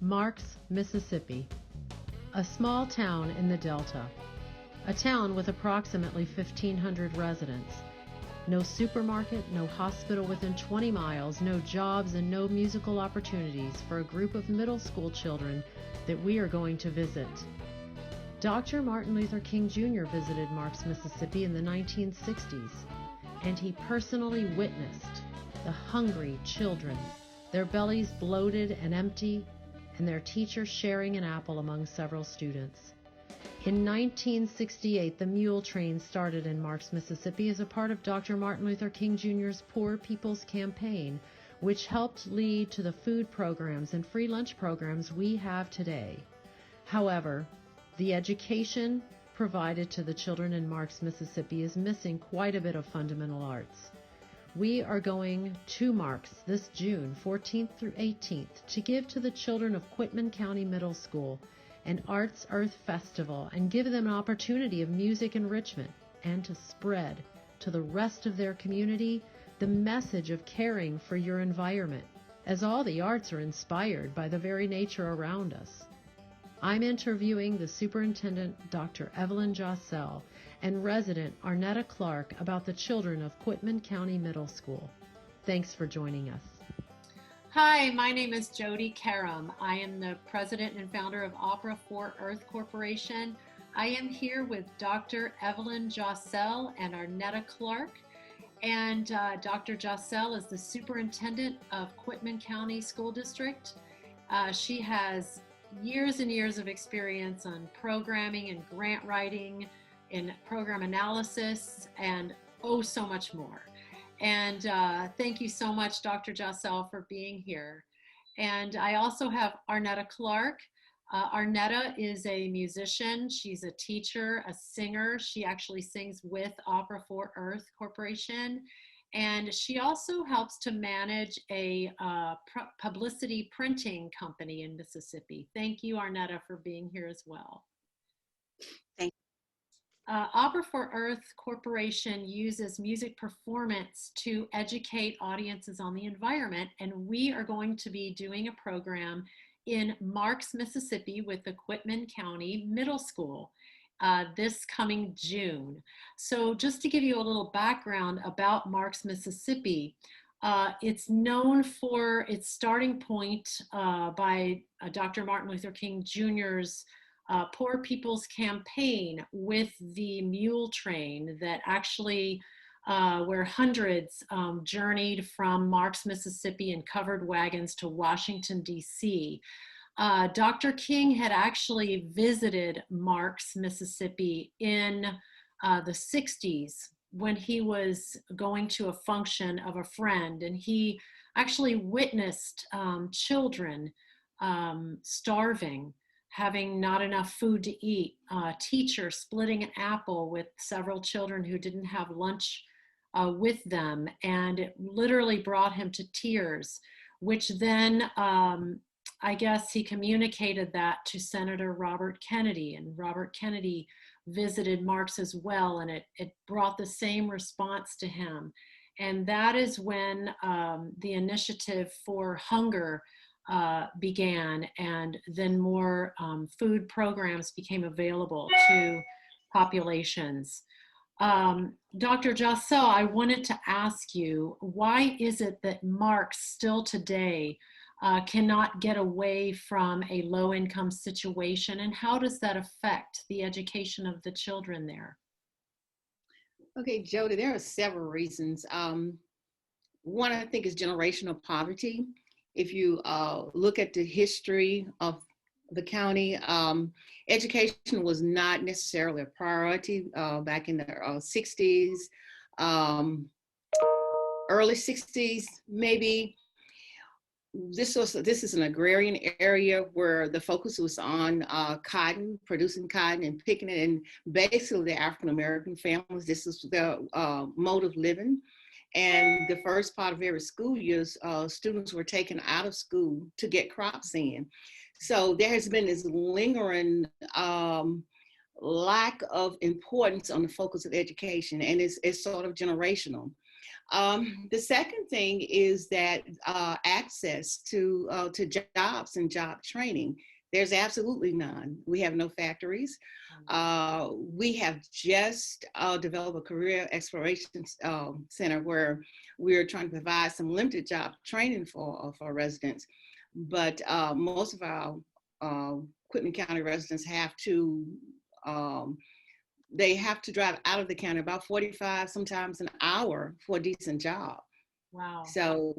Marks, Mississippi, a small town in the Delta, a town with approximately 1,500 residents. No supermarket, no hospital within 20 miles, no jobs, and no musical opportunities for a group of middle school children that we are going to visit. Dr. Martin Luther King Jr. visited Marks, Mississippi in the 1960s, and he personally witnessed the hungry children, their bellies bloated and empty, and their teacher sharing an apple among several students. In 1968, the mule train started in Marks, Mississippi as a part of Dr. Martin Luther King Jr.'s Poor People's Campaign, which helped lead to the food programs and free lunch programs we have today. However, the education provided to the children in Marks, Mississippi is missing quite a bit of fundamental arts. We are going to Marks this June 14th through 18th to give to the children of Quitman County Middle School an Arts Earth Festival and give them an opportunity of music enrichment and to spread to the rest of their community the message of caring for your environment, as all the arts are inspired by the very nature around us. I'm interviewing the Superintendent, Dr. Evelyn Jossell, and resident Arnetta Clark about the children of Quitman County Middle School. Thanks for joining us. Hi, my name is Jodi Karem. I am the president and founder of Opera for Earth Corporation. I am here with Dr. Evelyn Jossell and Arnetta Clark. And Dr. Jossell is the superintendent of Quitman County School District. She has years and years of experience on programming and grant writing, in program analysis, and oh, so much more. And thank you so much, Dr. Jossell, for being here. And I also have Arnetta Clark. Arnetta is a musician. She's a teacher, a singer. She actually sings with Opera for Earth Corporation. And she also helps to manage a publicity printing company in Mississippi. Thank you, Arnetta, for being here as well. Thank you. Opera for Earth Corporation uses music performance to educate audiences on the environment, and we are going to be doing a program in Marks, Mississippi with the Quitman County Middle School this coming June. So just to give you a little background about Marks, Mississippi, it's known for its starting point by Dr. Martin Luther King Jr.'s Poor People's Campaign with the mule train that actually where hundreds journeyed from Marks, Mississippi in covered wagons to Washington, D.C. Dr. King had actually visited Marks, Mississippi in the 60s when he was going to a function of a friend, and he actually witnessed children starving, having not enough food to eat, teacher splitting an apple with several children who didn't have lunch with them, and it literally brought him to tears, which then I guess he communicated that to Senator Robert Kennedy, and Robert Kennedy visited Marks as well, and it brought the same response to him. And that is when the initiative for hunger began, and then more food programs became available to populations. Dr. Jossell, I wanted to ask you, why is it that Marks still today cannot get away from a low-income situation, and how does that affect the education of the children there? Okay, Jodi, there are several reasons. One, I think, is generational poverty. If you look at the history of the county, education was not necessarily a priority back in the 60s, early 60s, maybe. This is an agrarian area where the focus was on cotton, producing cotton and picking it, and basically the African-American families, this is their mode of living. And the first part of every school year, students were taken out of school to get crops in. So there has been this lingering lack of importance on the focus of education, and it's sort of generational. The second thing is that access to jobs and job training. There's absolutely none. We have no factories. We have just developed a career exploration center where we're trying to provide some limited job training for residents. But most of our Quitman County residents have to they have to drive out of the county about 45, sometimes an hour for a decent job. Wow. So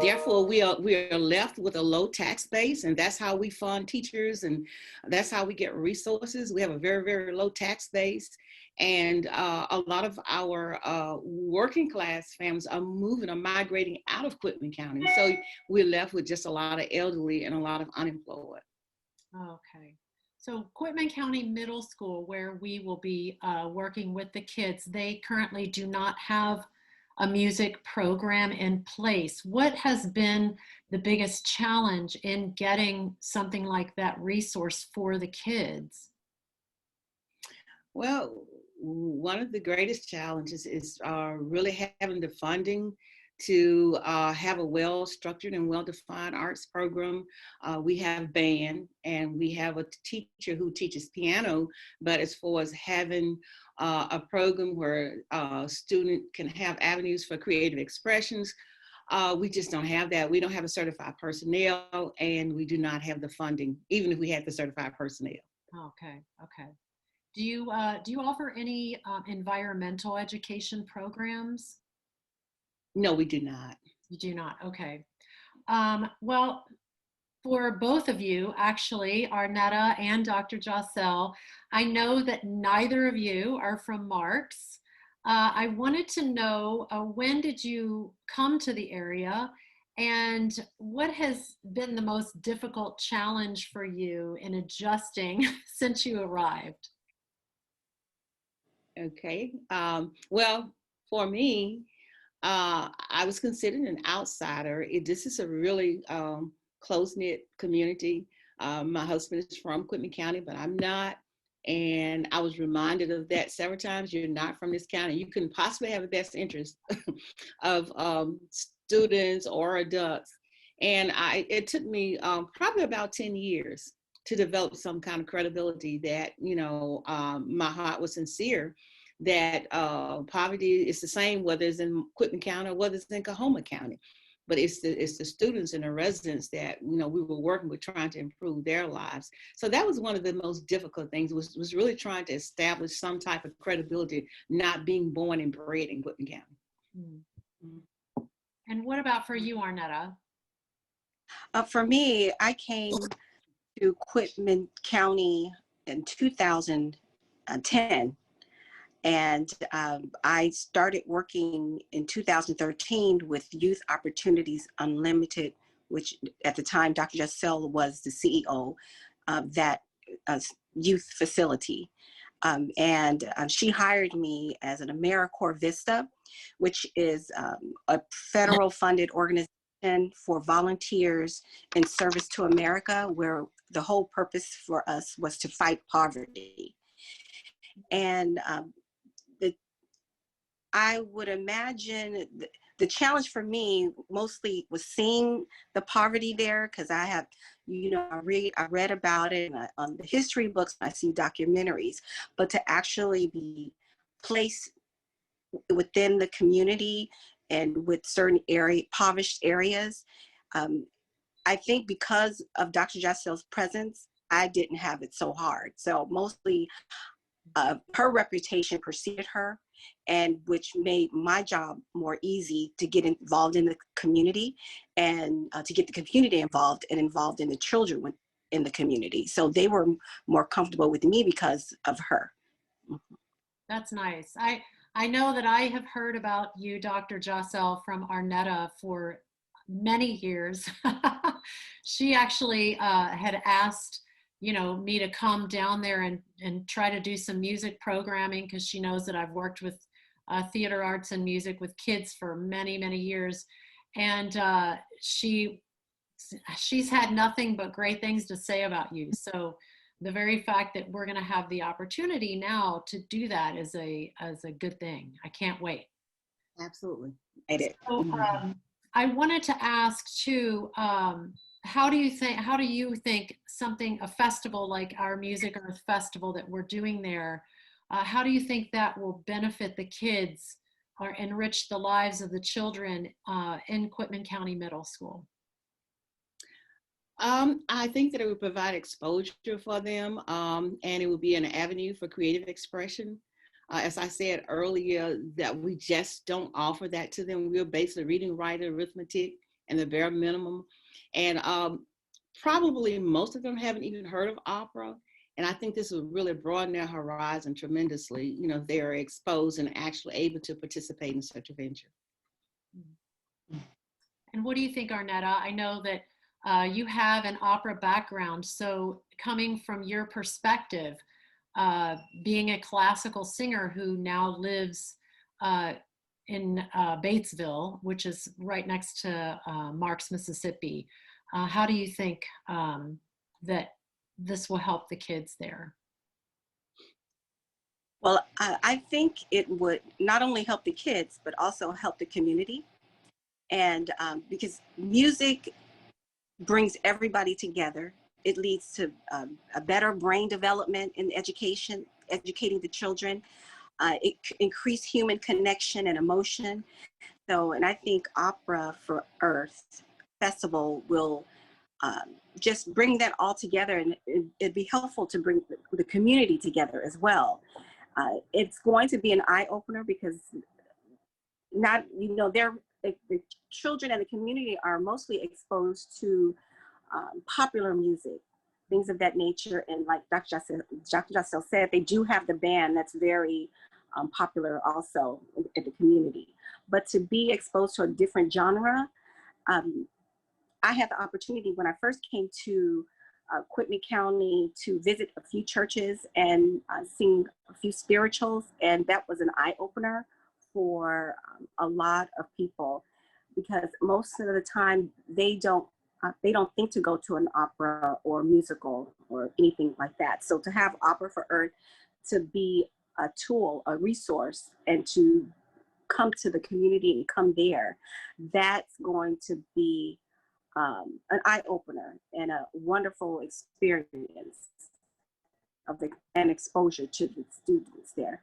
therefore, we are left with a low tax base, and that's how we fund teachers, and that's how we get resources. We have a very, very low tax base, and a lot of our working class families are migrating out of Quitman County. So we're left with just a lot of elderly and a lot of unemployed. Okay. So Quitman County Middle School, where we will be working with the kids, they currently do not have a music program in place. What has been the biggest challenge in getting something like that resource for the kids? Well, one of the greatest challenges is really having the funding to have a well-structured and well-defined arts program. We have band, and we have a teacher who teaches piano, but as far as having a program where a student can have avenues for creative expressions, we just don't have that. We don't have a certified personnel, and we do not have the funding, even if we had the certified personnel. Okay, okay. Do you offer any environmental education programs? No, we do not. You do not. Okay. Well, for both of you, actually, Arnetta and Dr. Jossell, I know that neither of you are from Marks. I wanted to know, when did you come to the area, and what has been the most difficult challenge for you in adjusting since you arrived? Okay. Well, for me, I was considered an outsider. This is a really close-knit community. My husband is from Quitman County, but I'm not. And I was reminded of that several times. You're not from this county. You couldn't possibly have the best interest of students or adults. And it took me probably about 10 years to develop some kind of credibility that, my heart was sincere, that poverty is the same whether it's in Quitman County or whether it's in Coahoma County. But it's the students and the residents that we were working with, trying to improve their lives. So that was one of the most difficult things, was really trying to establish some type of credibility, not being born and bred in Quitman County. Mm-hmm. And what about for you, Arnetta? For me, I came to Quitman County in 2010. And I started working in 2013 with Youth Opportunities Unlimited, which at the time Dr. Jossell was the CEO of that youth facility. And she hired me as an AmeriCorps Vista, which is a federal funded organization for volunteers in service to America, where the whole purpose for us was to fight poverty. And I would imagine the challenge for me mostly was seeing the poverty there, because I have, I read about it on the history books, I see documentaries, but to actually be placed within the community and with certain impoverished areas, I think because of Dr. Jossell's presence, I didn't have it so hard. So mostly her reputation preceded her, and which made my job more easy to get involved in the community, and to get the community involved in the children in the community. So they were more comfortable with me because of her. That's nice. I know that I have heard about you, Dr. Jossell, from Arnetta for many years. She actually had asked me to come down there and try to do some music programming, because she knows that I've worked with theater arts and music with kids for many, many years. And she's had nothing but great things to say about you. So the very fact that we're going to have the opportunity now to do that is a good thing. I can't wait. Absolutely. So, I wanted to ask too, how do you think a festival like our Music Earth Festival that we're doing there, how do you think that will benefit the kids or enrich the lives of the children in Quitman County Middle School? I think that it would provide exposure for them, and it would be an avenue for creative expression. As I said earlier, that we just don't offer that to them. We're basically reading, writing, arithmetic, and the bare minimum. And probably most of them haven't even heard of opera. And I think this would really broaden their horizon tremendously. You know, they are exposed and actually able to participate in such a venture. And what do you think, Arnetta? I know that you have an opera background. So coming from your perspective, being a classical singer who now lives in Batesville, which is right next to Marks, Mississippi, how do you think that this will help the kids there? Well, I think it would not only help the kids, but also help the community. And because music brings everybody together, it leads to a better brain development in education, educating the children. It increase human connection and emotion. So, and I think Opera for Earth Festival will just bring that all together, and it'd be helpful to bring the community together as well. It's going to be an eye opener because not, you know, the children and the community are mostly exposed to popular music, things of that nature. And like Dr. Jossell said, they do have the band that's very popular also in the community. But to be exposed to a different genre, I had the opportunity when I first came to Quitman County to visit a few churches and sing a few spirituals, and that was an eye-opener for a lot of people, because most of the time they don't think to go to an opera or musical or anything like that. So to have Opera for Earth to be a tool, a resource, and to come to the community and come there, that's going to be an eye-opener and a wonderful experience and exposure to the students there.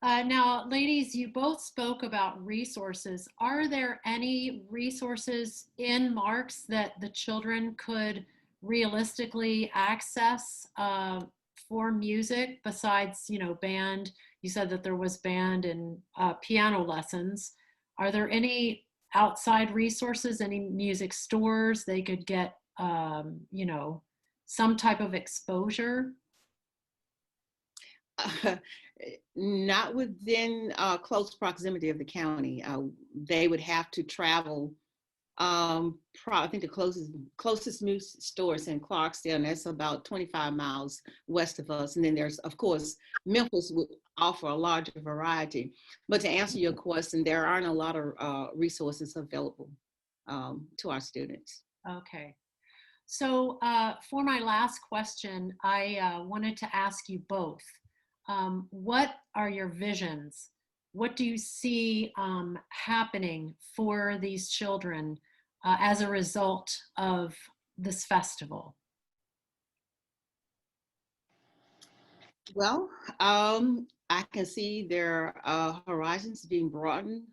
Now, ladies, you both spoke about resources. Are there any resources in Marks that the children could realistically access for music besides, you know, band? You said that there was band and piano lessons. Are there any outside resources, any music stores they could get, you know, some type of exposure? Not within close proximity of the county. They would have to travel. I think the closest music store is in Clarksdale, and that's about 25 miles west of us. And then there's, of course, Memphis would offer a larger variety. But to answer your question, there aren't a lot of resources available to our students. Okay. So for my last question, I wanted to ask you both. What are your visions? What do you see happening for these children as a result of this festival? Well, I can see their horizons being broadened.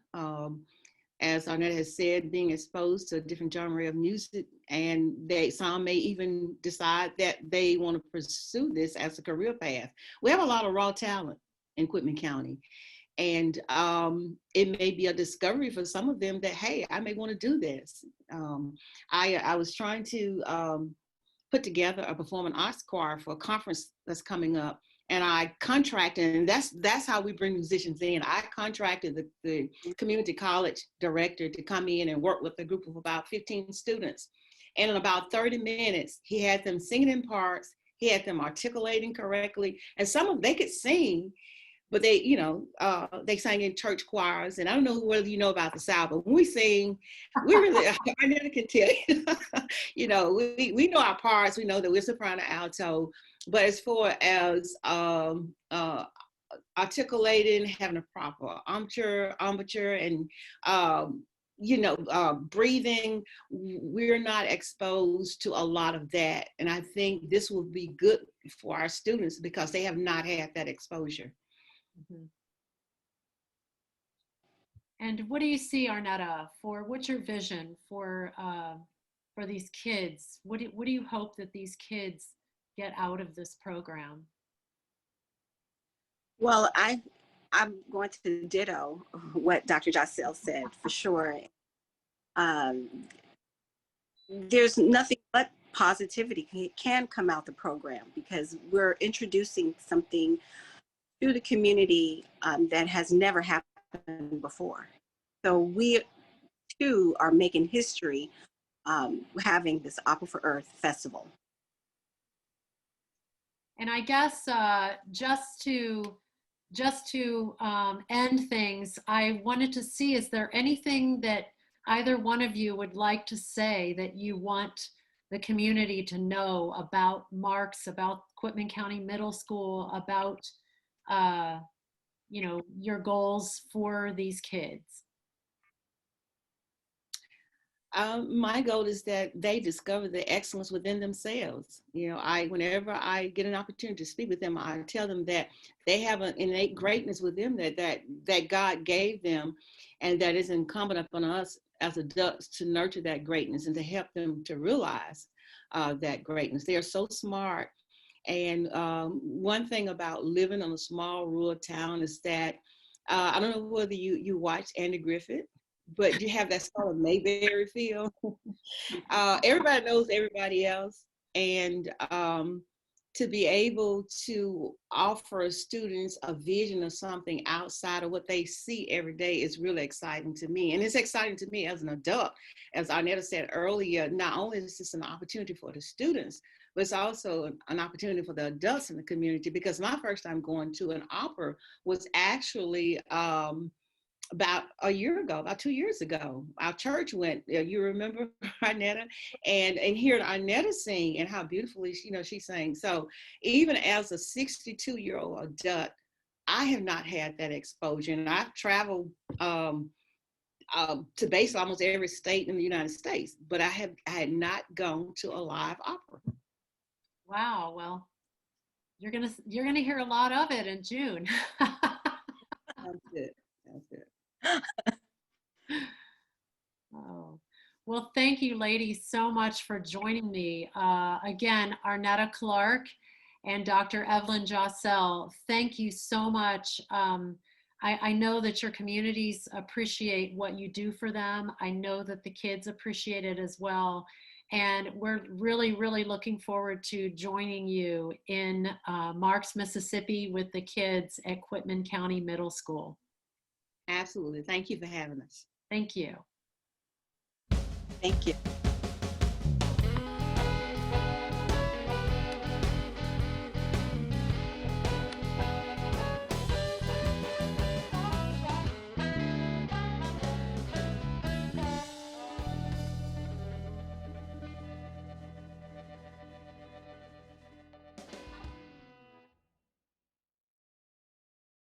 As Arnetta has said, being exposed to a different genre of music, and some may even decide that they want to pursue this as a career path. We have a lot of raw talent in Quitman County, and it may be a discovery for some of them that, hey, I may want to do this. I was trying to put together a performing arts choir for a conference that's coming up. And I contracted, and that's how we bring musicians in. I contracted the community college director to come in and work with a group of about 15 students. And in about 30 minutes, he had them singing in parts. He had them articulating correctly. And some of them, they could sing, but they, you know, they sang in church choirs. And I don't know whether you know about the South, but when we sing, we really, I never can tell you, you know, we know our parts. We know that we're soprano, alto. But as far as articulating, having a proper embouchure, and breathing. We're not exposed to a lot of that, and I think this will be good for our students because they have not had that exposure. Mm-hmm. And what do you see, Arnetta, what's your vision for these kids? What do you hope that these kids get out of this program? Well, I'm going to ditto what Dr. Jossell said for sure. There's nothing but positivity can come out the program because we're introducing something to the community that has never happened before. So we too are making history having this Opera for Earth festival. And I guess just to end things, I wanted to see, is there anything that either one of you would like to say that you want the community to know about Marks, about Quitman County Middle School, about your goals for these kids? My goal is that they discover the excellence within themselves. Whenever I get an opportunity to speak with them, I tell them that they have an innate greatness within them that God gave them, and that is incumbent upon us as adults to nurture that greatness and to help them to realize that greatness. They are so smart. And one thing about living in a small rural town is that I don't know whether you watch Andy Griffith, but you have that sort of Mayberry feel. Everybody knows everybody else. And to be able to offer students a vision of something outside of what they see every day is really exciting to me. And it's exciting to me as an adult. As Arnetta said earlier, not only is this an opportunity for the students, but it's also an opportunity for the adults in the community, because my first time going to an opera was actually about a year ago, about 2 years ago. Our church went, you remember, Arnetta? And hearing Arnetta sing and how beautifully she sang. So even as a 62-year-old adult, I have not had that exposure. And I've traveled to basically almost every state in the United States, but I had not gone to a live opera. Wow, well, you're gonna hear a lot of it in June. Sounds good. Sounds good. Oh, well, thank you, ladies, so much for joining me. Again, Arnetta Clark and Dr. Evelyn Jossell, thank you so much. I know that your communities appreciate what you do for them. I know that the kids appreciate it as well. And we're really, really looking forward to joining you in Marks, Mississippi with the kids at Quitman County Middle School. Absolutely. Thank you for having us. Thank you. Thank you.